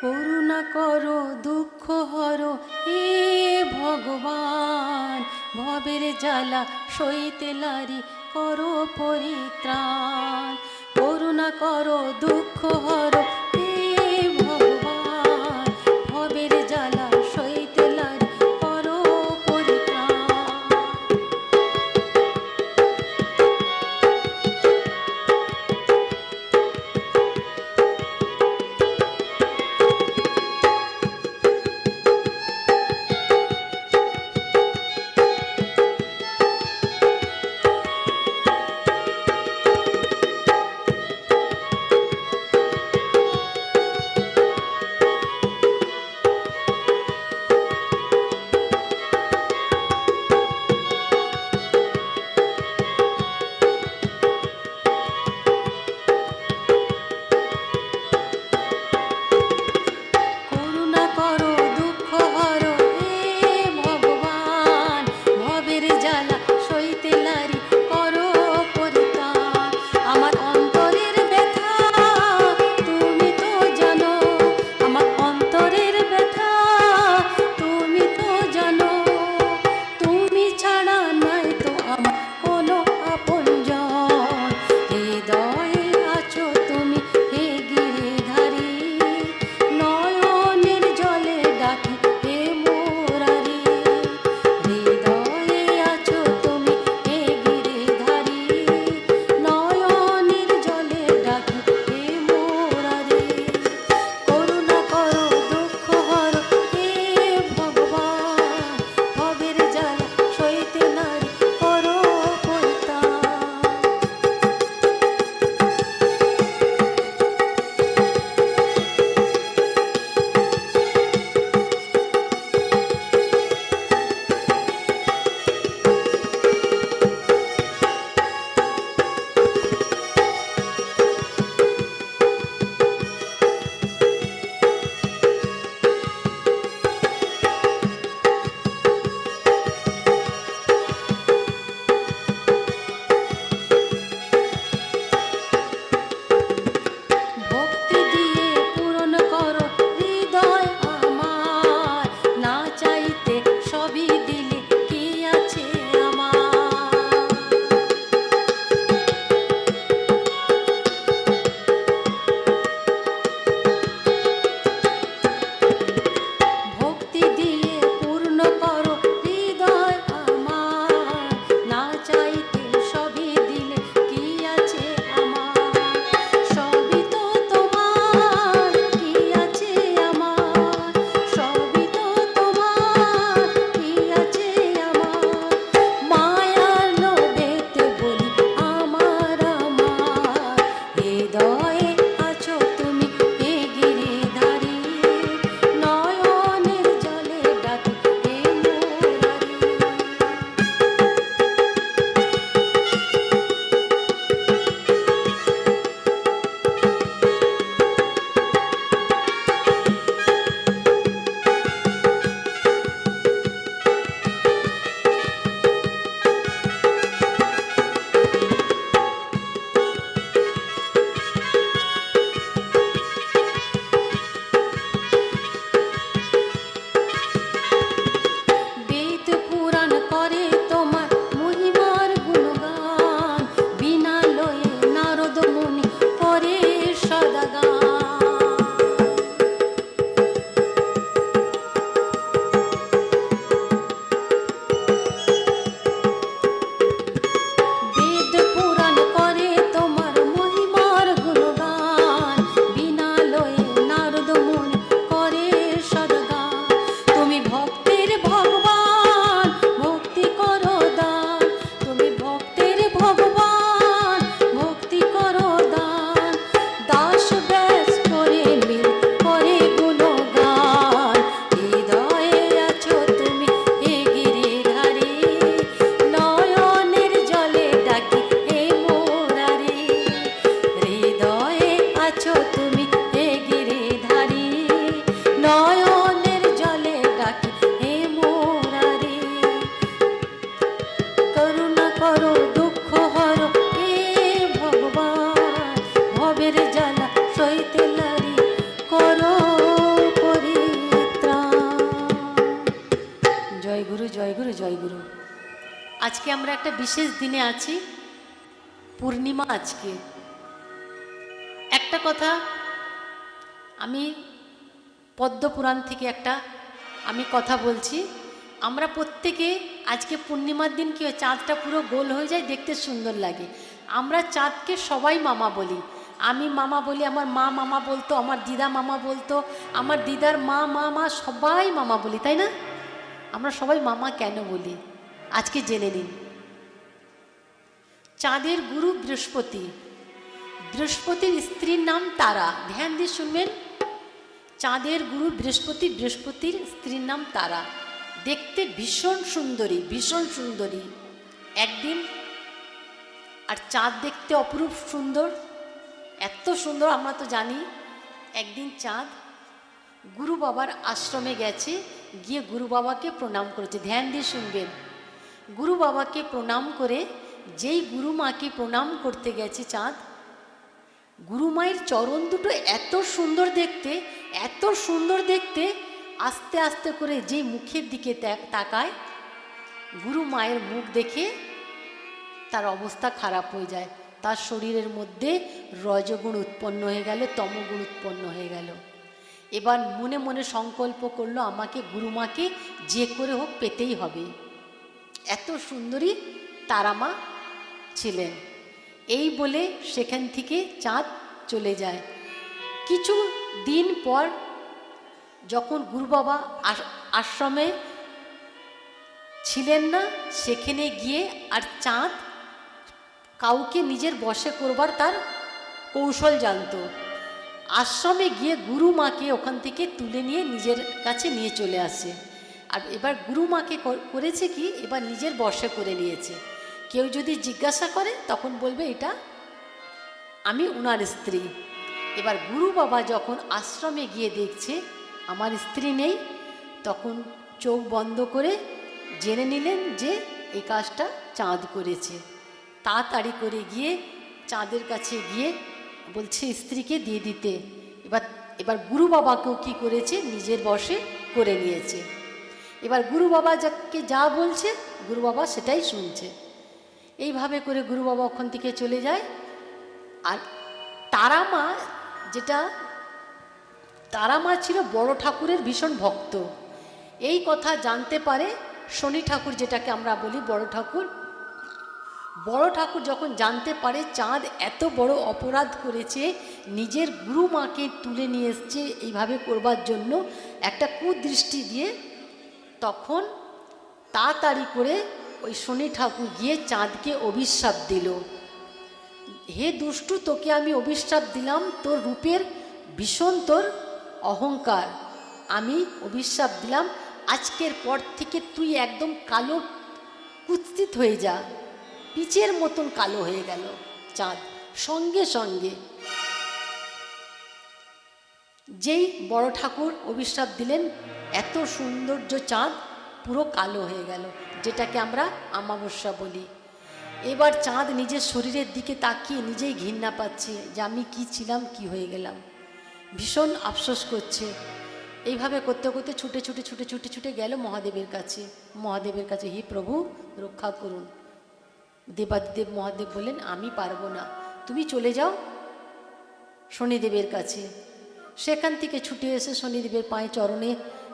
করুণা করো দুঃখ হরো হে ভগবান, ভবের জ্বালা সইতে লারি করো পরিত্রাণ। করুণা করো দুঃখ হরো হে ভগবান, ভবের জ্বালা সইতে লারি করো পরিত্রাণ। ভবের জ্বালা সইতে নারী করো আজকে আমরা একটা বিশেষ দিনে আছি, পূর্ণিমা আজকে। একটা কথা আমি পদ্মপুরাণ থেকে আমি কথা বলছি। আমরা প্রত্যেকে আজকে পূর্ণিমার দিন কি হয়, চাঁদটা পুরো গোল হয়ে যায়, দেখতে সুন্দর লাগে। আমরা চাঁদকে সবাই মামা বলি। আমি মামা বলি, আমার মা মামা বলতো, আমার দিদা মামা বলতো, আমার দিদার মা মা সবাই মামা বলি, তাই না? আমরা সবাই মামা কেন বলি আজকে জেনে নিন। চাঁদের গুরু বৃহস্পতি, বৃহস্পতির স্ত্রীর নাম তারা। ধ্যান দিয়ে শুনবেন, চাঁদের গুরু বৃহস্পতি, বৃহস্পতির স্ত্রীর নাম তারা। দেখতে ভীষণ সুন্দরী, ভীষণ সুন্দরী একদিন। আর চাঁদ দেখতে অপরূপ সুন্দর, এত সুন্দর আমরা তো জানি। একদিন চাঁদ গুরু বাবার আশ্রমে গেছে, গিয়ে গুরু বাবাকে প্রণাম করেছে। ধ্যান দিয়ে শুনবেন, গুরু বাবাকে প্রণাম করে যেই গুরু মাকে প্রণাম করতে গেছে চাঁদ, গুরু মায়ের চরণ দুটো এত সুন্দর দেখতে, এত সুন্দর দেখতে। আস্তে আস্তে করে যেই মুখের দিকে তাকায়, গুরু মায়ের মুখ দেখে তার অবস্থা খারাপ হয়ে যায়। তার শরীরের মধ্যে রজগুণ উৎপন্ন হয়ে গেল, তমগুণ উৎপন্ন হয়ে গেল। এবার মনে মনে সংকল্প করলো, আমাকে গুরুমাকে যে করে হোক পেতেই হবে। এত সুন্দরী তারামা ছিলেন। এই বলে সেখান থেকে চাঁদ চলে যায়। কিছু দিন পর যখন গুরু বাবা আশ্রমে ছিলেন না, সেখানে গিয়ে আর চাঁদ কাউকে নিজের বশে করবার তার কৌশল জানতো। আশ্রমে গিয়ে গুরু মাকে ওখান থেকে তুলে নিয়ে নিজের কাছে নিয়ে চলে আসে। আর এবার গুরু মাকে করেছে কি, এবার নিজের বশে করে নিয়েছে। কেউ যদি জিজ্ঞাসা করে তখন বলবে এটা আমি উনার স্ত্রী। এবার গুরু বাবা যখন আশ্রমে গিয়ে দেখছে আমার স্ত্রী নেই, তখন চোখ বন্ধ করে জেনে নিলেন যে এই কাজটা চাঁদ করেছে। তাড়াতাড়ি করে গিয়ে চাঁদের কাছে গিয়ে বলছে স্ত্রীকে দিয়ে দিতে। এবার গুরু বাবাকেও কী করেছে, নিজের বশে করে নিয়েছে। এবার গুরু বাবা যাকে যা বলছে গুরু বাবা সেটাই শুনছে। এইভাবে করে গুরু বাবা ওখান থেকে চলে যায়। আর তারামা, তারামা ছিল বড় ঠাকুরের ভীষণ ভক্ত। এই কথা জানতে পারে শনি ঠাকুর, যেটাকে আমরা বলি বড় ঠাকুর। বড় ঠাকুর যখন জানতে পারে চাঁদ এত বড় অপরাধ করেছে, নিজের গুরু মাকে তুলে নিয়ে এসছে এইভাবে করবার জন্য একটা কুদৃষ্টি দিয়ে, তখন তাড়াতাড়ি করে ওই শনি ঠাকুর গিয়ে চাঁদকে অভিশাপ দিল। হে দুষ্টু, তোকে আমি অভিশাপ দিলাম, তোর রূপের ভীষণ তোর অহংকার। আমি অভিশাপ দিলাম, আজকের পর থেকে তুই একদম কালো কুৎসিত হয়ে যা। পিচের মতন কালো হয়ে গেল চাঁদ সঙ্গে সঙ্গে। যেই বড় ঠাকুর অভিশাপ দিলেন, এত সৌন্দর্য চাঁদ পুরো কালো হয়ে গেল, যেটাকে আমরা অমাবস্যা বলি। এবার চাঁদ নিজের শরীরের দিকে তাকিয়ে নিজেই ঘৃণা পাচ্ছে যে আমি কি ছিলাম, কি হয়ে গেলাম। ভীষণ আফসোস করছে। এইভাবে করতে করতে ছুটে ছুটে ছুটে ছুটে ছুটে গেল মহাদেবের কাছে। মহাদেবের কাছে, হে প্রভু রক্ষা করুন। দেবাদিদেব মহাদেব বললেন, আমি পারবো না, তুমি চলে যাও শনিদেবের কাছে। সেখান থেকে ছুটে এসে শনিদেবের পায়ে চরণে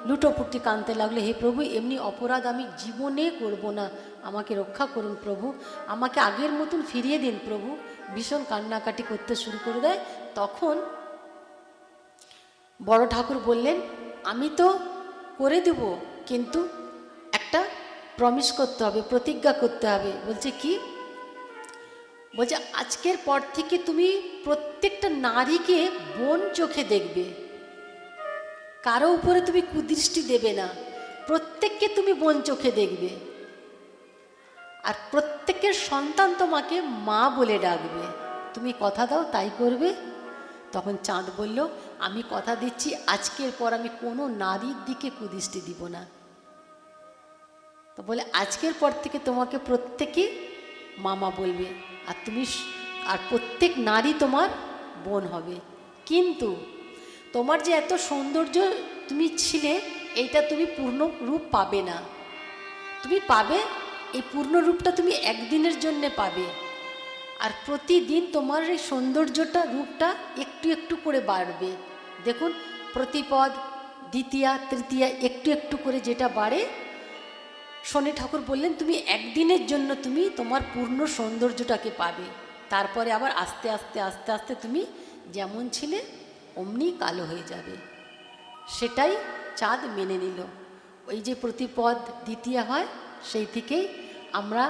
লুটোপুটি কাঁদতে লাগলো, হে প্রভু এমনি অপরাধ আমি জীবনে করব না, আমাকে রক্ষা করুন প্রভু, আমাকে আগের মতন ফিরিয়ে দিন প্রভু। ভীষণ কান্নাকাটি করতে শুরু করে দেয়। তখন বড় ঠাকুর বললেন, আমি তো করে দেব, কিন্তু একটা প্রমিস করতে হবে, প্রতিজ্ঞা করতে হবে। বলছে কি? বলছে আজকের পর থেকে তুমি প্রত্যেকটা নারীকে বোন চোখে দেখবে, কারো উপরে তুমি কুদৃষ্টি দেবে না, প্রত্যেককে তুমি বোন চোখে দেখবে, আর প্রত্যেকের সন্তান তোমাকে মা বলে ডাকবে। তুমি কথা দাও তাই করবে? তখন চাঁদ বলল, আমি কথা দিচ্ছি আজকের পর আমি কোনো নারীর দিকে কুদৃষ্টি দিব না। তো বলে আজকের পর থেকে তোমাকে প্রত্যেকে মামা বলবে, আর প্রত্যেক নারী তোমার বোন হবে। কিন্তু তোমার যে এত সৌন্দর্য তুমি ছিলে, এইটা তুমি পূর্ণ রূপ পাবে না। তুমি পাবে এই পূর্ণ রূপটা তুমি একদিনের জন্য পাবে, আর প্রতিদিন তোমার এই সৌন্দর্যটা রূপটা একটু একটু করে বাড়বে। দেখুন প্রতিপদ দ্বিতীয়া তৃতীয়া একটু একটু করে যেটা বাড়ে, শনি ঠাকুর বললেন তুমি একদিনের জন্য তুমি তোমার পূর্ণ সৌন্দর্যটাকে পাবে, তারপরে আবার আস্তে আস্তে আস্তে আস্তে তুমি যেমন ছিলে অমনি কালো হয়ে যাবে। সেটাই চাঁদ মেনে নিল। ওই যে প্রতিপদ দ্বিতীয়া হয়, সেই থেকেই আমরা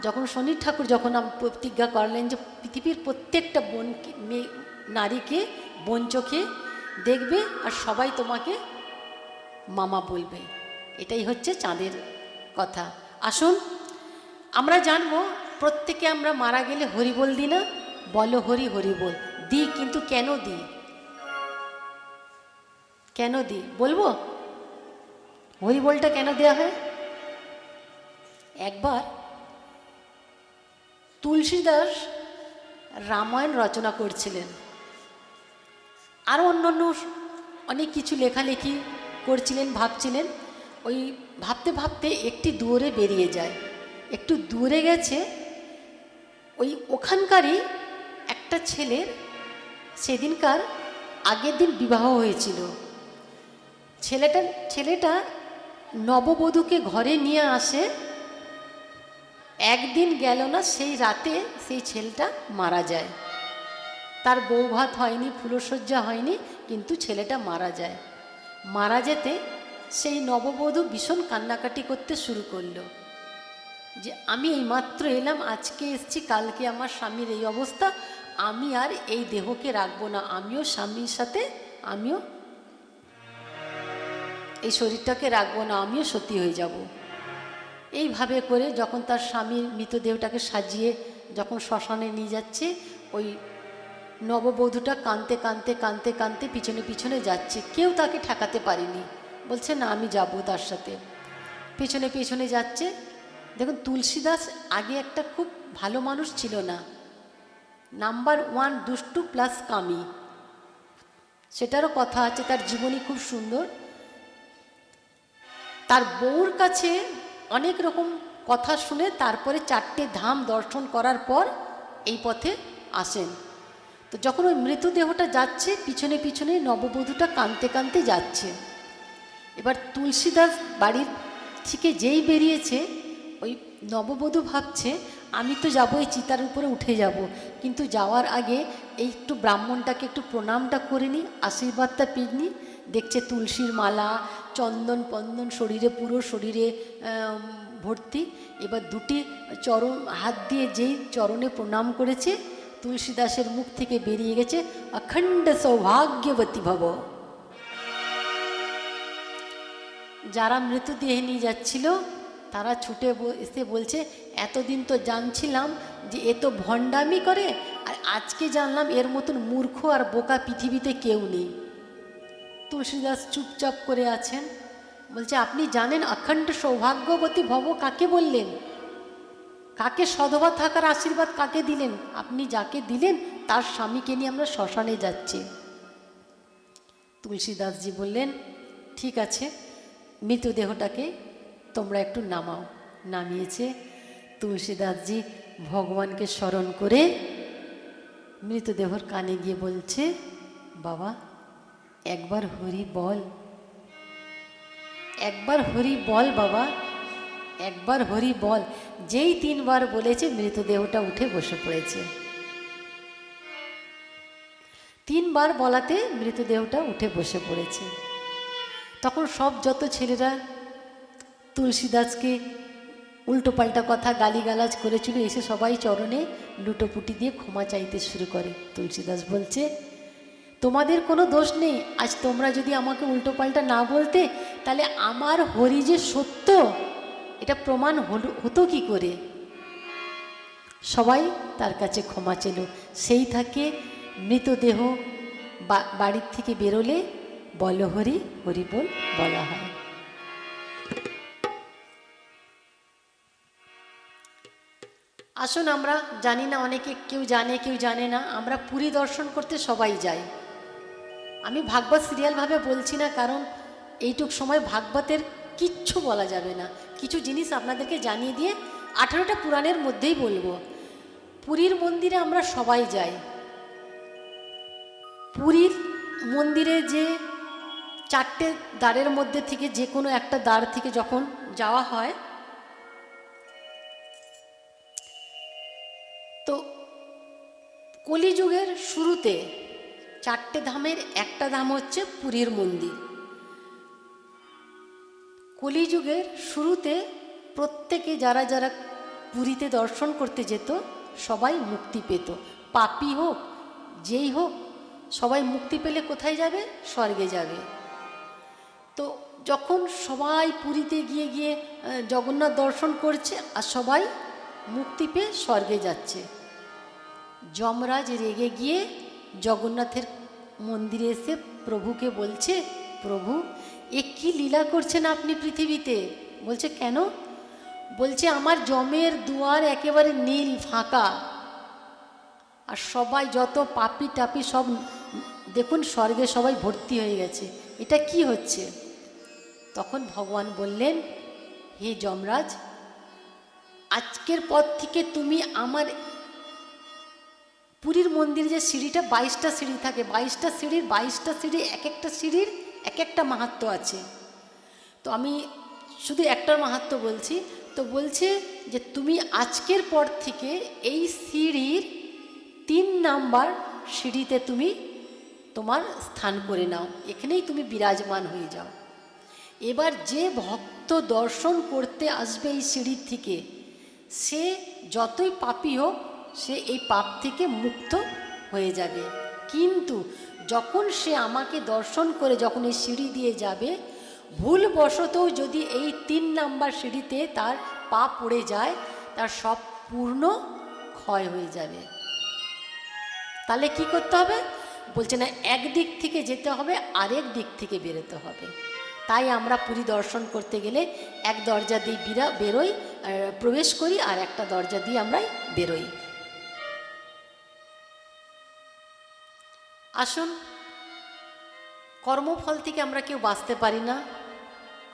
যখন শনি ঠাকুর যখন প্রতিজ্ঞা করলেন যে পৃথিবীর প্রত্যেকটা নারীকে বোন চোখে দেখবে আর সবাই তোমাকে মামা বলবে, এটাই হচ্ছে চাঁদের কথা। আসুন আমরা জানবো, প্রত্যেকে আমরা মারা গেলে হরিবোল দিই না? বলো হরি হরিবোল দিই, কিন্তু কেন দিই? কেন দিই বলবো? হরিবোলটা কেন দেয়া হয়? একবার তুলসীদাস রামায়ণ রচনা করছিলেন, আরও অন্যান্য অনেক কিছু লেখালেখি করছিলেন, ভাবছিলেন। ওই ভাবতে ভাবতে একটি দূরে বেরিয়ে যায়। একটু দূরে গেছে, ওই ওখানকারই একটা ছেলের সেদিনকার আগের দিন বিবাহ হয়েছিল। ছেলেটা নববধূকে ঘরে নিয়ে আসে, একদিন গেল না, সেই রাতে সেই ছেলেটা মারা যায়। তার বউ ভাত হয়নি, ফুলসজ্জা হয়নি, কিন্তু ছেলেটা মারা যায়। মারা যেতে সেই নববধূ ভীষণ কান্নাকাটি করতে শুরু করলো যে আমি এইমাত্র এলাম, আজকে এসছি, কালকে আমার স্বামীর এই অবস্থা, আমি আর এই দেহকে রাখবো না, আমিও স্বামীর সাথে আমিও এই শরীরটাকে রাখবো না, আমিও সতী হয়ে যাব। এইভাবে করে যখন তার স্বামীর মৃতদেহটাকে সাজিয়ে যখন শ্মশানে নিয়ে যাচ্ছে, ওই নববধূটা কাঁদতে কাঁদতে কাঁদতে কাঁদতে পিছনে পিছনে যাচ্ছে। কেউ তাকে ঠেকাতে পারেনি, বলছে না আমি যাব তার সাথে। পেছনে পেছনে যাচ্ছে। দেখুন তুলসীদাস আগে একটা খুব ভালো মানুষ ছিল না, নাম্বার 1 দুষ্টু প্লাস কামি, সেটারও কথা আছে। তার জীবনী খুব সুন্দর। তার বউর কাছে অনেক রকম কথা শুনে তারপরে 4টে ধাম দর্শন করার পর এই পথে আসেন। তো যখন ওই মৃতদেহটা যাচ্ছে, পিছনে পিছনে নববধূটা কাঁদতে কাঁদতে যাচ্ছে। এবার তুলসীদাস বাড়ির থেকে যেই বেরিয়েছে, ওই নববধূ ভাবছে আমি তো যাবো, এই চিতার উপরে উঠে যাব, কিন্তু যাওয়ার আগে এই একটু ব্রাহ্মণটাকে একটু প্রণামটা করে নিই, আশীর্বাদটা পেয়ে নিই। দেখছে তুলসীর মালা, চন্দন পন্দন শরীরে, পুরো শরীরে ভর্তি। এবার দুটি চরণ হাত দিয়ে যেই চরণে প্রণাম করেছে, তুলসীদাসের মুখ থেকে বেরিয়ে গেছে অখণ্ড সৌভাগ্যবতী ভব। যারা মৃতদেহ নিয়ে যাচ্ছিল তারা ছুটে এসে বলছে এতদিন তো জানছিলাম যে এ তো ভণ্ডামি করে, আর আজকে জানলাম এর মতন মূর্খ আর বোকা পৃথিবীতে কেউ নেই। তুলসীদাস চুপচাপ করে আছেন। বলছে আপনি জানেন অখণ্ড সৌভাগ্যবতী ভব কাকে বললেন? কাকে সধবা থাকার আশীর্বাদ কাকে দিলেন? আপনি যাকে দিলেন তার স্বামীকে নিয়ে আমরা শ্মশানে যাচ্ছি। তুলসীদাসজি বললেন ঠিক আছে, মৃতদেহটাকে তোমরা একটু নামাও। নামিয়েছে। তুলসীদাসজি ভগবানকে স্মরণ করে মৃতদেহর কানে গিয়ে বলছে বাবা একবার হরি বল, একবার হরি বল বাবা, একবার হরি বল। যেই 3 বার বলেছে মৃতদেহটা উঠে বসে পড়েছে। 3 বার বলাতে মৃতদেহটা উঠে বসে পড়েছে। তখন সব যত ছেলেরা তুলসীদাসকে উল্টোপাল্টা কথা গালিগালাজ করেছিল, এসে সবাই চরণে লুটোপুটি দিয়ে ক্ষমা চাইতে শুরু করে। তুলসীদাস বলছে তোমাদের কোনো দোষ নেই, আজ তোমরা যদি আমাকে উল্টোপাল্টা না বলতে তাহলে আমার হরি যে সত্য এটা প্রমাণ হতো কি করে। সবাই তার কাছে ক্ষমা চেল। সেই থাকে মৃতদেহ বাড়ির থেকে বেরোলে বল হরি হরি বল বলা হয়। আসুন আমরা জানি না, অনেকে কেউ জানে কেউ জানে না, আমরা পুরী দর্শন করতে সবাই যাই। আমি ভাগবত সিরিয়ালভাবে বলছি না, কারণ এইটুক সময় ভাগবতের কিচ্ছু বলা যাবে না। কিছু জিনিস আপনাদেরকে জানিয়ে দিয়ে 18টা পুরাণের মধ্যেই বলবো। পুরীর মন্দিরে আমরা সবাই যাই। পুরীর মন্দিরে যে 4টে দ্বারের মধ্যে থেকে যে কোনো একটা দ্বার থেকে যখন যাওয়া হয়, তো কলিযুগের শুরুতে 4টে ধামের একটা ধাম হচ্ছে পুরীর মন্দির। কলিযুগের শুরুতে প্রত্যেকে যারা যারা পুরীতে দর্শন করতে যেত সবাই মুক্তি পেত। পাপী হোক যেই হোক, সবাই মুক্তি পেলে কোথায় যাবে? স্বর্গে যাবে। তো যখন সবাই পুরীতে গিয়ে গিয়ে জগন্নাথ দর্শন করছে আর সবাই মুক্তি পেয়ে স্বর্গে যাচ্ছে, যমরাজ রেগে গিয়ে জগন্নাথের মন্দিরে এসে প্রভুকে বলছে, প্রভু এ কি লীলা করছেন আপনি পৃথিবীতে? বলছে কেন? বলছে আমার যমের দুয়ার একেবারে নীল ফাঁকা, আর সবাই যত পাপি টাপি সব দেখুন স্বর্গে সবাই ভর্তি হয়ে গেছে, এটা কি হচ্ছে? তখন ভগবান বললেন, হে যমরাজ, আজকের পর থেকে তুমি আমার পুরীর মন্দিরে যে সিঁড়িটা 22টা সিঁড়ি থাকে, 22টা সিঁড়ি, এক একটা সিঁড়ির এক একটা মাহাত্ম্য আছে। তো আমি শুধু একটার মাহাত্ম্য বলছি। তো বলছে যে তুমি আজকের পর থেকে এই সিঁড়ির 3 নাম্বার সিঁড়িতে তুমি তোমার স্থান করে নাও, এখানেই তুমি বিরাজমান হয়ে যাও। এবার যে ভক্ত দর্শন করতে আসবে এই সিঁড়ির থেকে, সে যতই পাপী হোক সে এই পাপ থেকে মুক্ত হয়ে যাবে। কিন্তু যখন সে আমাকে দর্শন করে যখন এই সিঁড়ি দিয়ে যাবে, ভুলবশত যদি এই 3 নাম্বার সিঁড়িতে তার পা পড়ে যায়, তার সব পূর্ণ ক্ষয় হয়ে যাবে। তাহলে কি করতে হবে? বলছে না, একদিক থেকে যেতে হবে, আরেক দিক থেকে বেরোতে হবে। তাই আমরা পুরী দর্শন করতে গেলে এক দরজা দিয়ে বেরোই, প্রবেশ করি, আর একটা দরজা দিয়ে আমরা বেরোই। আসুন, কর্মফল থেকে আমরা কেউ বাঁচতে পারি না।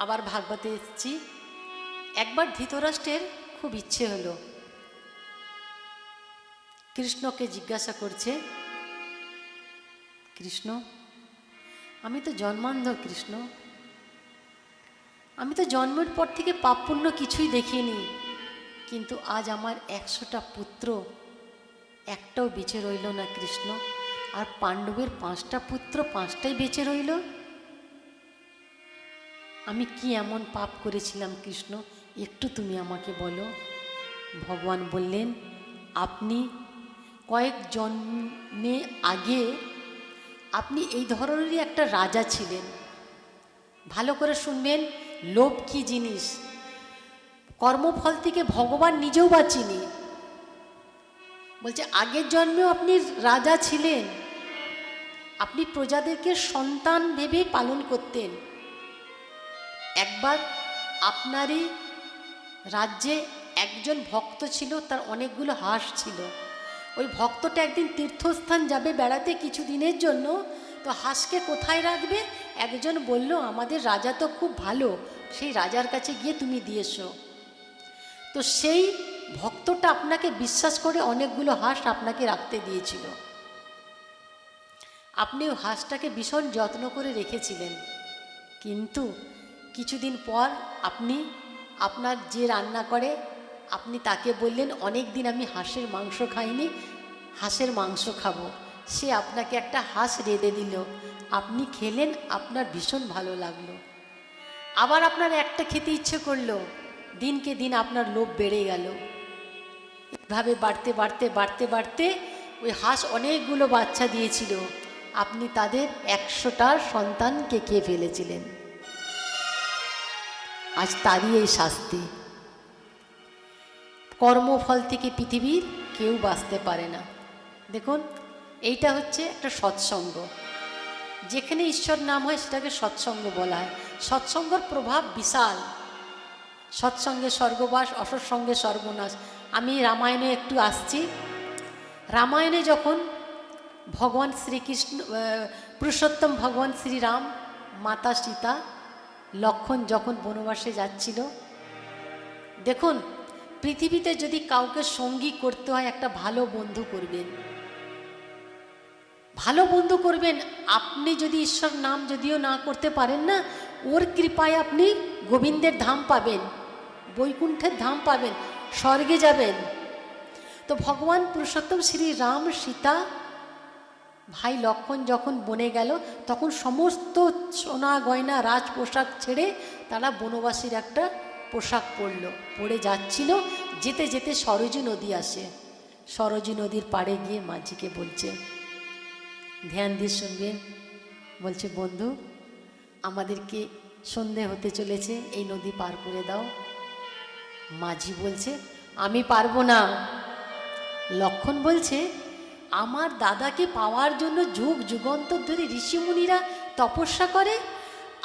আবার ভাগবতে এসেছি, একবার ধৃতরাষ্ট্রের খুব ইচ্ছে হলো, কৃষ্ণকে জিজ্ঞাসা করছে, কৃষ্ণ আমি তো জন্মান্ধ, কৃষ্ণ আমি তো জন্মের পর থেকে পাপ পুণ্য কিছুই দেখিনি, কিন্তু আজ আমার 100টা পুত্র, একটাও বেঁচে রইল না কৃষ্ণ, আর পাণ্ডবের 5টা পুত্র, 5টাই বেঁচে রইল। আমি কি এমন পাপ করেছিলাম কৃষ্ণ, একটু তুমি আমাকে বলো। ভগবান বললেন, আপনি কয়েক জন্মে আগে আপনি এই ধরনেরই একটা রাজা ছিলেন। ভালো করে শুনবেন, লোভ কি জিনিস। কর্মফল থেকে ভগবান নিজেও বাঁচিনি। বলছে আগের জন্মেও আপনি রাজা ছিলেন, আপনি প্রজাদেরকে সন্তান ভেবে পালন করতেন। একবার আপনারই রাজ্যে একজন ভক্ত ছিল, তার অনেকগুলো হাঁস ছিল। ওই ভক্তটা একদিন তীর্থস্থান যাবে বেড়াতে কিছু দিনের জন্য, তো হাঁসকে কোথায় রাখবে? একজন বলল, আমাদের রাজা তো খুব ভালো, সেই রাজার কাছে গিয়ে তুমি দিয়ে এসো। তো সেই ভক্তটা আপনাকে বিশ্বাস করে অনেকগুলো হাঁস আপনাকে রাখতে দিয়েছিল। আপনি ওই হাঁসটাকে ভীষণ যত্ন করে রেখেছিলেন, কিন্তু কিছুদিন পর আপনি আপনার যে রান্না করে আপনি তাকে বললেন, অনেক দিন আমি হাঁসের মাংস খাইনি, হাঁসের মাংস খাবো। সে আপনাকে একটা হাঁস রেঁধে দিল, আপনি খেলেন, আপনার ভীষণ ভালো লাগলো। আবার আপনার একটা খেতে ইচ্ছে করলো, দিনকে দিন আপনার লোভ বেড়ে গেল। এভাবে বাড়তে বাড়তে বাড়তে বাড়তে ওই হাঁস অনেকগুলো বাচ্চা দিয়েছিল, আপনি তাদের 100টার সন্তানকে খেয়ে ফেলেছিলেন। আজ তারই এই শাস্তি। কর্মফল থেকে পৃথিবীর কেউ বাঁচতে পারে না। দেখুন, এইটা হচ্ছে একটা সৎসঙ্গ। যেখানে ঈশ্বর নাম হয় সেটাকে সৎসঙ্গ বলা হয়। সৎসঙ্গের প্রভাব বিশাল। সৎসঙ্গে স্বর্গবাস, অসৎসঙ্গে সর্বনাশ। আমি রামায়ণে একটু আসছি। রামায়ণে যখন ভগবান শ্রীকৃষ্ণ, পুরুষোত্তম ভগবান শ্রীরাম, মাতা সীতা, লক্ষ্মণ যখন বনবাসে যাচ্ছিল, দেখুন পৃথিবীতে যদি কাউকে সঙ্গী করতে হয়, একটা ভালো বন্ধু করবেন। ভালো বন্ধু করবেন। আপনি যদি ঈশ্বর নাম যদিও না করতে পারেন না, ওর কৃপায় আপনি গোবিন্দের ধাম পাবেন, বৈকুণ্ঠের ধাম পাবেন, স্বর্গে যাবেন। তো ভগবান পুরুষোত্তম শ্রী রাম সীতা ভাই লক্ষ্মণ যখন বনে গেল, তখন সমস্ত সোনা গয়না রাজ পোশাক ছেড়ে তারা বনবাসীর একটা পোশাক পরল, পরে যাচ্ছিল। যেতে যেতে সরযূ নদী আসে। সরযূ নদীর পাড়ে গিয়ে মাঝিকে বলছে, ধ্যান দিয়ে শুনবেন, বলছে বন্ধু আমাদেরকে সন্ধে হতে চলেছে, এই নদী পার করে দাও। মাঝি বলছে আমি পারবো না। লক্ষ্মণ বলছে আমার দাদাকে পাওয়ার জন্য যুগ যুগান্তর ধরে ঋষিমুনিরা তপস্যা করে,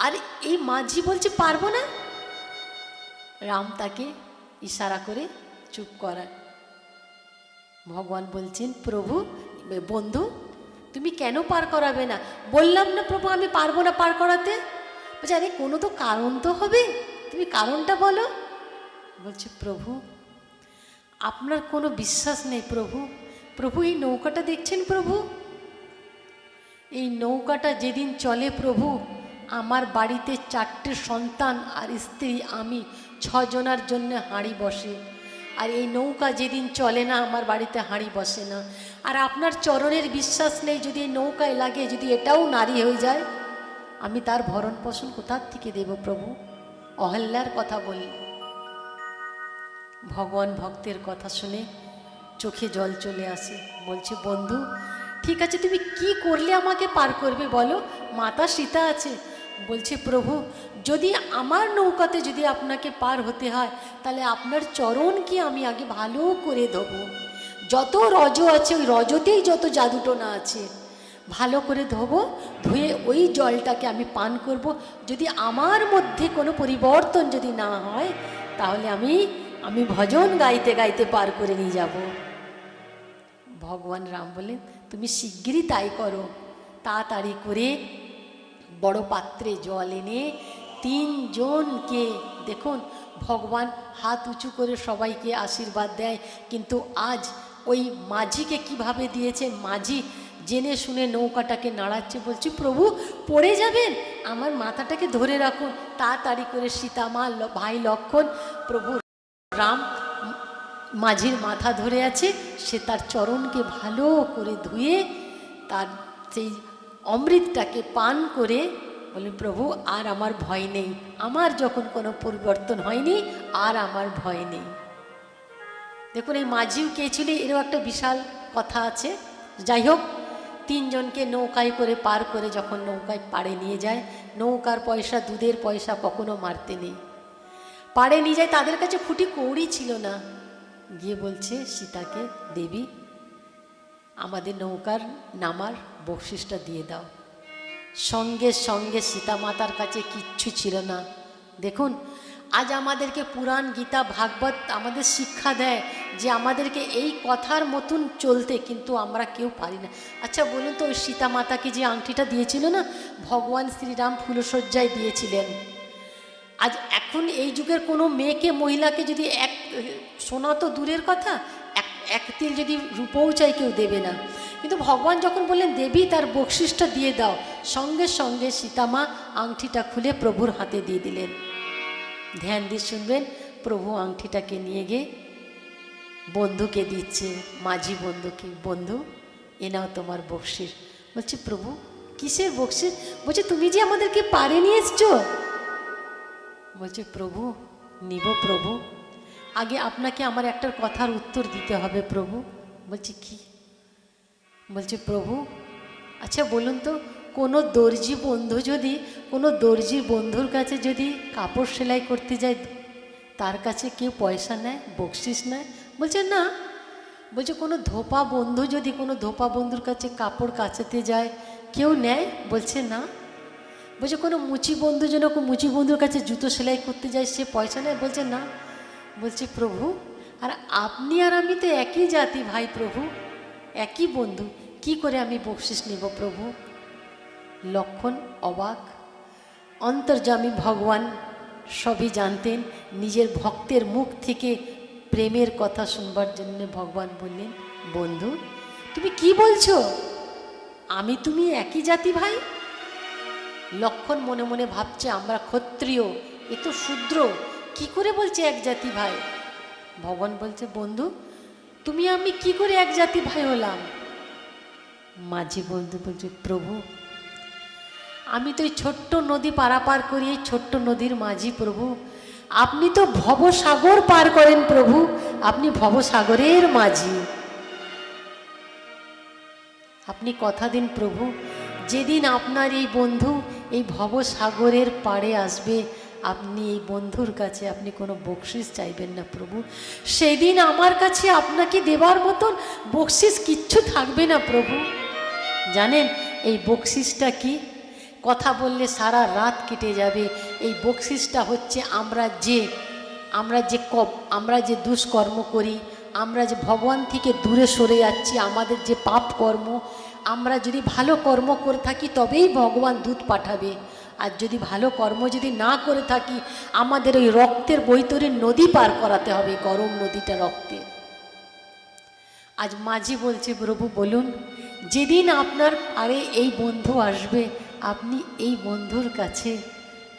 আর এই মাঝি বলছে পারবো না। রাম তাকে ইশারা করে চুপ করায়। ভগবান বলছেন প্রভু, বন্ধু তুমি কেন পার করাবে না? বললাম না প্রভু আমি পারবো না পার করাতে। বলছে আরে কোনো তো কারণ তো হবে, তুমি কারণটা বলো। বলছে প্রভু আপনার কোনো বিশ্বাস নেই প্রভু। প্রভু এই নৌকাটা দেখছেন প্রভু, এই নৌকাটা যেদিন চলে প্রভু, আমার বাড়িতে 4টে সন্তান আর স্ত্রী, আমি 6 জনার জন্য হাঁড়ি বসে। আর এই নৌকা যেদিন চলে না, আমার বাড়িতে হাঁড়ি বসে না। আর আপনার চরণের বিশ্বাস নেই, যদি এই নৌকায় লাগে, যদি এটাও নারী হয়ে যায়, আমি তার ভরণ পোষণ কোথার থেকে দেব প্রভু? অহল্যার কথা বলি। ভগবান ভক্তের কথা শুনে চোখে জল চলে আসে। বলছে বন্ধু ঠিক আছে, তুমি কি করলে আমাকে পার করবে বলো? মাতা সীতা আছে। বলছে প্রভু যদি আমার নৌকাতে যদি আপনাকে পার হতে হয়, তাহলে আপনার চরণ কি আমি আগে ভালো করে ধোবো। যত রজ আছে ওই রজতেই যত জাদুটোনা আছে, ভালো করে ধোবো, ধুয়ে ওই জলটাকে আমি পান করব। যদি আমার মধ্যে কোনো পরিবর্তন যদি না হয়, তাহলে আমি ভজন গাইতে গাইতে পার করে নিয়ে যাব। ভগবান রাম বলেন তুমি শিগগিরই তাই করো। তাড়াতাড়ি করে বড় পাত্রে জল এনে 3 জনকে, দেখুন ভগবান হাত উঁচু করে সবাইকে আশীর্বাদ দেয়, কিন্তু আজ ওই মাঝিকে কিভাবে দিয়েছে, মাঝি জেনে শুনে নৌকাটাকে নাড়াচ্ছে, বলছি প্রভু পড়ে যাবেন, আমার মাথাটাকে ধরে রাখুন। তাড়াতাড়ি করে সীতামা ভাই লক্ষ্মণ প্রভু রাম মাঝির মাথা ধরে আছে, সে তার চরণকে ভালো করে ধুয়ে তার সেই অমৃতটাকে পান করে বলে প্রভু আর আমার ভয় নেই, আমার যখন কোনো পরিবর্তন হয়নি আর আমার ভয় নেই। দেখুন এই মাঝিও কে ছিল, এরও একটা বিশাল কথা আছে। যাই হোক 3 জনকে নৌকায় করে পার করে যখন নৌকায় পাড়ে নিয়ে যায়, নৌকার পয়সা দুধের পয়সা কখনো মারতে নেই, পাড়ে নিয়ে যায়। তাদের কাছে খুঁটি কৌড়ি ছিল না। গিয়ে বলছে সীতাকে, দেবী আমাদের নৌকার নামার বকশিসটা দিয়ে দাও। সঙ্গে সঙ্গে সীতা মাতার কাছে কিচ্ছু ছিল না। দেখুন আজ আমাদেরকে পুরাণ গীতা ভাগবত আমাদের শিক্ষা দেয় যে আমাদেরকে এই কথার মতন চলতে, কিন্তু আমরা কেউ পারি না। আচ্ছা বলুন তো, ওই সীতা মাতাকে যে আংটিটা দিয়েছিল না, ভগবান শ্রীরাম ফুলশয্যায় দিয়েছিলেন। আজ এখন এই যুগের কোনো মেয়েকে মহিলাকে যদি এক সোনা তো দূরের কথা, এক তিল যদি রূপও চাই কেউ দেবে না। কিন্তু ভগবান যখন বললেন দেবী তার বকশিসটা দিয়ে দাও, সঙ্গে সঙ্গে সীতামা আংটিটা খুলে প্রভুর হাতে দিয়ে দিলেন। ধ্যান দিয়ে শুনবেন, প্রভু আংটিটাকে নিয়ে গিয়ে বন্ধুকে দিচ্ছে, মাঝি বন্ধুকে, বন্ধু এ নাও তোমার বকশিস। বলছে প্রভু কিসের বকশিস? বলছে তুমি যে আমাদেরকে পারে নিয়ে এসছো। বলছে প্রভু নিব প্রভু, আগে আপনাকে আমার একটা কথার উত্তর দিতে হবে প্রভু। বলছে কি? বলছে প্রভু আচ্ছা বলুন তো, কোনো দর্জি বন্ধু যদি কোনো দর্জির বন্ধুর কাছে যদি কাপড় সেলাই করতে যায়, তার কাছে কেউ পয়সা নেয়, বকশিস নেয়? বলছে না। বলছে কোনো ধোপা বন্ধু যদি কোনো ধোপা বন্ধুর কাছে কাপড় কাচাতে যায়, কেউ নেয়? বলছে না। বলছে কোনো মুচি বন্ধু যেন মুচি বন্ধুর কাছে জুতো সেলাই করতে যায়, সে পয়সা নেয়? বলছে না। বলছে প্রভু আর আপনি আর আমি তো একই জাতি ভাই প্রভু, একই বন্ধু, কি করে আমি বকশিস নেব প্রভু? লক্ষ্মণ অবাক। অন্তর্যামী ভগবান সবই জানতেন, নিজের ভক্তের মুখ থেকে প্রেমের কথা শুনবার জন্য ভগবান বললেন, বন্ধু তুমি কি বলছো, আমি তুমি একই জাতি ভাই? লক্ষণ মনে মনে ভাবছে আমরা ক্ষত্রিয়, এ তো শূদ্র, কি করে বলছে এক জাতি ভাই? ভগবান বলছে, বন্ধু তুমি আমি কি করে এক জাতি ভাই হলাম? মাঝি বন্ধু বলছে, প্রভু আমি তো এই ছোট্ট নদী পারাপার করি, এই ছোট্ট নদীর মাঝি প্রভু, আপনি তো ভবসাগর পার করেন প্রভু, আপনি ভবসাগরের মাঝি। আপনি কথা দিন প্রভু, যেদিন আপনার এই বন্ধু এই ভবসাগরের পাড়ে আসবে, আপনি এই বন্ধুর কাছে আপনি কোনো বকশিস চাইবেন না প্রভু, সেদিন আমার কাছে আপনাকে দেবার মতন বকশিস কিচ্ছু থাকবে না প্রভু। জানেন এই বকশিসটা কি? কথা বললে সারা রাত কেটে যাবে। এই বকশিসটা হচ্ছে আমরা যে দুষ্কর্ম করি, আমরা যে ভগবান থেকে দূরে সরে যাচ্ছি, আমাদের যে পাপ কর্ম, আমরা যদি ভালো কর্ম করে থাকি তবেই ভগবান দূত পাঠাবে, আর যদি ভালো কর্ম যদি না করে থাকি আমাদের ওই রক্তের বৈতরণী নদী পার করাতে হবে, গরম নদীটা রক্তে। আজ মাঝি বলছে, প্রভু বলুন, যেদিন আপনার পারে এই বন্ধু আসবে আপনি এই বন্ধুর কাছে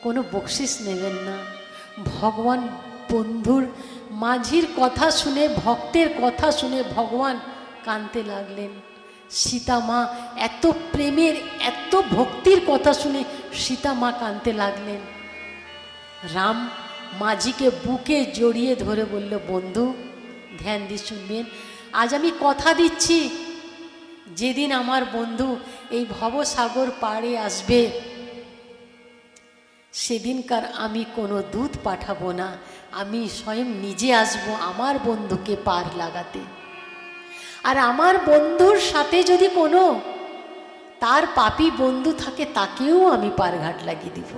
কোনো বকশিস নেবেন না। ভগবান বন্ধুর মাঝির কথা শুনে, ভক্তের কথা শুনে ভগবান কাঁদতে লাগলেন। সীতা মা এত প্রেমের এত ভক্তির কথা শুনে সীতা মা কাঁদতে লাগলেন। রাম মাঝিকে বুকে জড়িয়ে ধরে বলল, বন্ধু ধ্যান দিয়ে শুনবেন, আজ আমি কথা দিচ্ছি যেদিন আমার বন্ধু এই ভবসাগর পাড়ে আসবে সেদিনকার আমি কোনো দূত পাঠাবো না, আমি স্বয়ং নিজে আসব আমার বন্ধুকে পার লাগাতে। আর আমার বন্ধুর সাথে যদি কোনো তার পাপী বন্ধু থাকে তাকেও আমি পারঘাট লাগিয়ে দিব।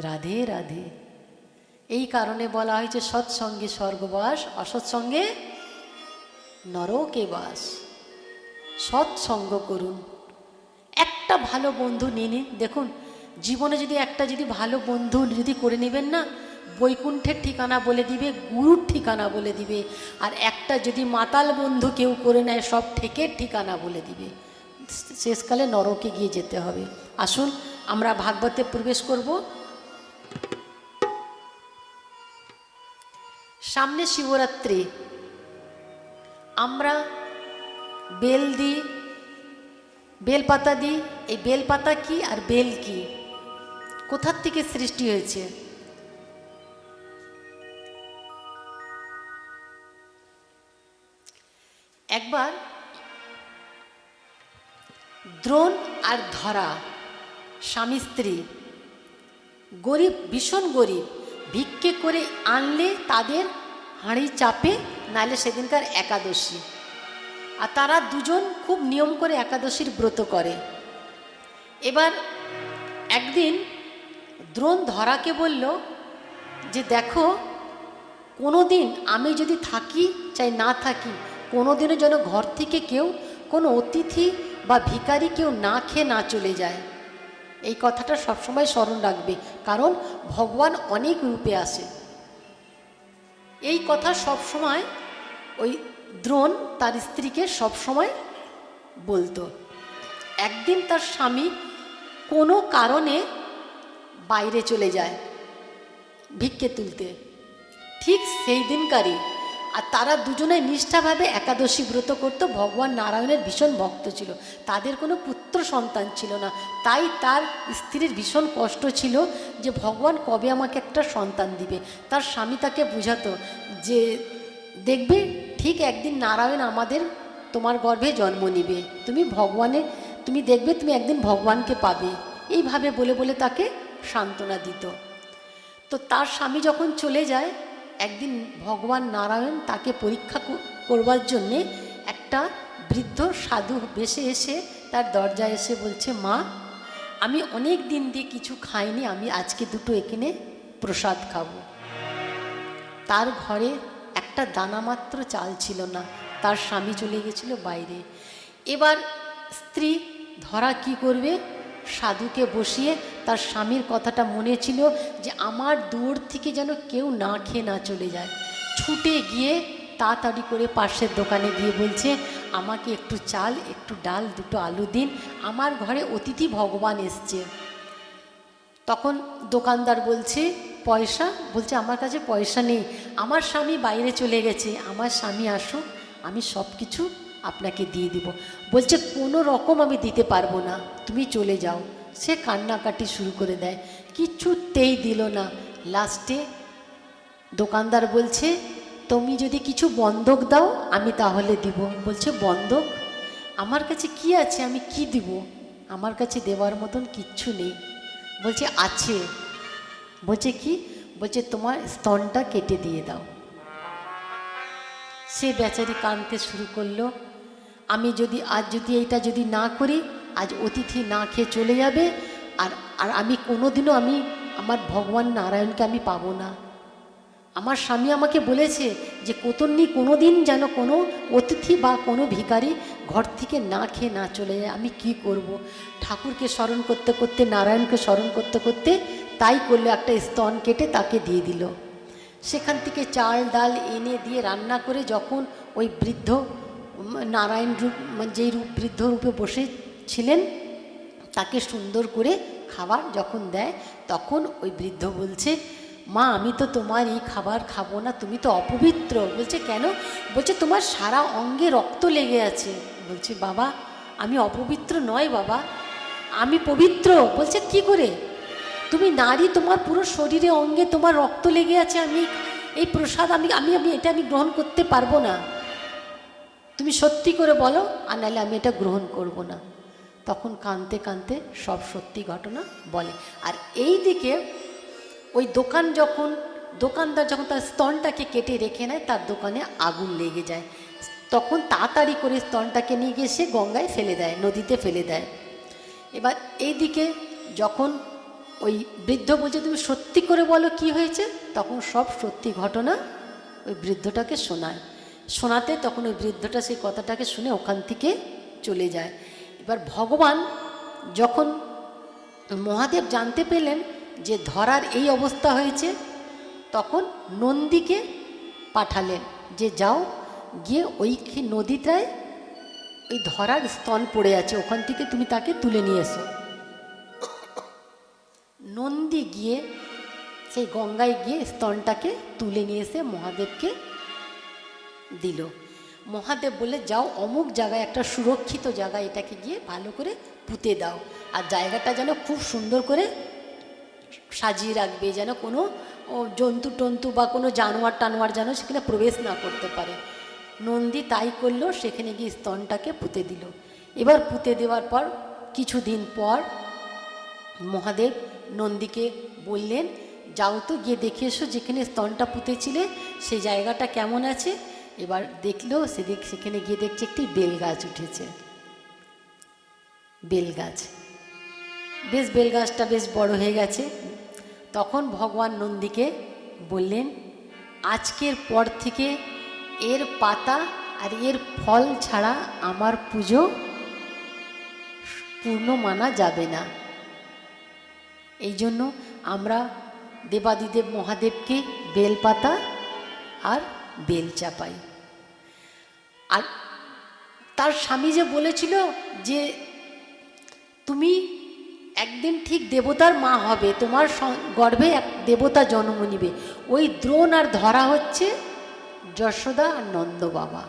রাধে রাধে। এই কারণে বলা হয়েছে সৎসঙ্গে স্বর্গবাস, অসৎসঙ্গে নরকে বাস। সৎসঙ্গ করুন, একটা ভালো বন্ধু নিয়ে নিন। দেখুন জীবনে যদি ভালো বন্ধু যদি করে নেবেন না, বৈকুণ্ঠের ঠিকানা বলে দিবে, গুরুর ঠিকানা বলে দিবে। আর একটা যদি মাতাল বন্ধু কেউ করে নেয়, সব ঠেকের ঠিকানা বলে দিবে, শেষকালে নরকে গিয়ে যেতে হবে। আসুন আমরা ভাগবতে প্রবেশ করব। সামনে শিবরাত্রি, আমরা বেল দিই, বেলপাতা দিই। এই বেলপাতা কি আর বেল কি, কোথার থেকে সৃষ্টি হয়েছে? একবার দ্রোণ আর ধরা স্বামী স্ত্রী, গরিব, ভীষণ গরিব, ভিক্ষে করে আনলে তাদের হাঁড়ি চাপে, নাহলে সেদিনকার একাদশী। আর তারা দুজন খুব নিয়ম করে একাদশীর ব্রত করে। এবার একদিন দ্রোণ ধরাকে বলল যে দেখো, কোনো দিন আমি যদি থাকি চাই না থাকি, কোনো দিনও যেন ঘর থেকে কেউ কোনো অতিথি বা ভিখারি কেউ না খেয়ে না চলে যায়। এই কথাটা সবসময় স্মরণ রাখবে, কারণ ভগবান অনেক রূপে আসে। এই কথা সবসময় ওই দ্রোণ তার স্ত্রীকে সবসময় বলতো। একদিন তার স্বামী কোনো কারণে বাইরে চলে যায় ভিক্ষে তুলতে, ঠিক সেই দিনকারই। আর তারা দুজনে নিষ্ঠাভাবে একাদশী ব্রত করত। ভগবান নারায়ণের ভীষণ ভক্ত ছিল, তাদের কোনো পুত্র সন্তান ছিল না। তাই তার স্ত্রীর ভীষণ কষ্ট ছিল যে ভগবান কবে আমাকে একটা সন্তান দিবে। তার স্বামী তাকে বোঝাতো যে দেখবে ঠিক একদিন নারায়ণ তোমার গর্ভে জন্ম নিবে, তুমি দেখবে তুমি একদিন ভগবানকে পাবে। এইভাবে বলে বলে তাকে সান্ত্বনা দিত। তো তার স্বামী যখন চলে যায়, একদিন ভগবান নারায়ণ তাকে পরীক্ষা করবার জন্যে একটা বৃদ্ধ সাধু বেশে এসে তার দরজায় এসে বলছে, মা আমি অনেক দিন দিয়ে কিছু খাইনি, আমি আজকে দুটো এখানে প্রসাদ খাবো। তার ঘরে একটা দানা মাত্র চাল ছিল না, তার স্বামী চলে গেছিল বাইরে। এবার স্ত্রী ধরা কি করবে, সাধুকে বসিয়ে তার স্বামীর কথাটা মনে ছিল যে আমার দূর থেকে যেন কেউ না খেয়ে না চলে যায়। ছুটে গিয়ে তাড়াতাড়ি করে পাশের দোকানে গিয়ে বলছে, আমাকে একটু চাল, একটু ডাল, দুটো আলু দিন, আমার ঘরে অতিথি ভগবান এসছে। তখন দোকানদার বলছে, পয়সা? বলছে, আমার কাছে পয়সা নেই, আমার স্বামী বাইরে চলে গেছে, আমার স্বামী আসুক, আমি সব কিছু আপনাকে দিয়ে দিব। বলছে, কোনো রকম আমি দিতে পারবো না, তুমি চলে যাও। সে কান্নাকাটি শুরু করে দেয়, কিছুতেই দিল না। লাস্টে দোকানদার বলছে, তুমি যদি কিছু বন্ধক দাও আমি তাহলে দিব। বলছে, বন্ধক? আমার কাছে কি আছে, আমি কি দিব? আমার কাছে দেওয়ার মতন কিচ্ছু নেই। বলছে, আছে। বলছে, কি? বলছে, তোমার স্তনটা কেটে দিয়ে দাও। সে বেচারি কাঁদতে শুরু করলো, আমি যদি আজ যদি এইটা যদি না করি, আজ অতিথি না খেয়ে চলে যাবে, আর আর আমি কোনোদিনও আমি আমার ভগবান নারায়ণকে আমি পাবো না। আমার স্বামী আমাকে বলেছে যে কোতন্নি কোনো দিন যেন কোনো অতিথি বা কোনো ভিখারি ঘর থেকে না খেয়ে না চলে যায়। আমি কি করব? ঠাকুরকে স্মরণ করতে করতে, নারায়ণকে স্মরণ করতে করতে তাই করলো, একটা স্তন কেটে তাকে দিয়ে দিল। সেখান থেকে চাল ডাল এনে দিয়ে রান্না করে যখন ওই বৃদ্ধ নারায়ণ রূপ, যেই রূপ বৃদ্ধ রূপে বসেছিলেন, তাকে সুন্দর করে খাবার যখন দেয়, তখন ওই বৃদ্ধ বলছে, মা, আমি তো তোমার এই খাবার খাবো না, তুমি তো অপবিত্র। বলছে, কেন? বলছে, তোমার সারা অঙ্গে রক্ত লেগে আছে। বলছে, বাবা, আমি অপবিত্র নয় বাবা, আমি পবিত্র। বলছে, কি করে? তুমি নারী, তোমার পুরো শরীরে অঙ্গে তোমার রক্ত লেগে আছে, আমি এই প্রসাদ আমি আমি আমি এটা আমি গ্রহণ করতে পারবো না। তুমি সত্যি করে বলো, আর নাহলে আমি এটা গ্রহণ করব না। তখন কাঁদতে কাঁদতে সব সত্যি ঘটনা বলে। আর এই দিকে ওই দোকানদার যখন তার স্তনটাকে কেটে রেখে নেয়, তার দোকানে আগুন লেগে যায়। তখন তাড়াতাড়ি করে স্তনটাকে নিয়ে গিয়ে সে গঙ্গায় ফেলে দেয়, নদীতে ফেলে দেয়। এবার এই দিকে যখন ওই বৃদ্ধ বলছে, তুমি সত্যি করে বলো কি হয়েছে, তখন সব সত্যি ঘটনা ওই বৃদ্ধটাকে শোনাতে তখন ওই বৃদ্ধটা সেই কথাটাকে শুনে ওখান থেকে চলে যায়। এবার ভগবান যখন মহাদেব জানতে পেলেন যে ধরার এই অবস্থা হয়েছে, তখন নন্দীকে পাঠালেন যে যাও গিয়ে ওই নদীটায় ওই ধরার স্তন পড়ে আছে, ওখান থেকে তুমি তাকে তুলে নিয়ে এসো। নন্দী গিয়ে সেই গঙ্গায় গিয়ে স্তনটাকে তুলে নিয়ে এসে মহাদেবকে দিল। মহাদেব বলে, যাও অমুক জায়গায় একটা সুরক্ষিত জায়গায় এটাকে গিয়ে ভালো করে পুঁতে দাও, আর জায়গাটা যেন খুব সুন্দর করে সাজিয়ে রাখবে, যেন কোনো জন্তু টন্তু বা কোনো জানোয়ার টানোয়ার যেন সেখানে প্রবেশ না করতে পারে। নন্দী তাই করলো, সেখানে গিয়ে স্তনটাকে পুঁতে দিল। এবার পুঁতে দেওয়ার পর কিছুদিন পর মহাদেব নন্দীকে বললেন, যাও তো গিয়ে দেখে এসো যেখানে স্তনটা পুঁতেছিলে সেই জায়গাটা কেমন আছে। এবার দেখলো, সেখানে গিয়ে দেখছে একটি বেল গাছ উঠেছে। বেল গাছ, বেল গাছটা বেশ বড় হয়ে গেছে। তখন ভগবান নন্দীকে বললেন, আজকের পর থেকে এর পাতা আর এর ফল ছাড়া আমার পুজো পূর্ণ মানা যাবে না। এই জন্য আমরা দেবাদিদেব মহাদেবকে বেলপাতা আর বেল চাপাই। আর তার স্বামী যে বলেছিল যে তুমি একদিন ঠিক দেবতার মা হবে, তোমার গর্ভে এক দেবতা জন্ম নিবে, ওই দ্রোণ আর ধরা হচ্ছে যশোদা আর নন্দ বাবা।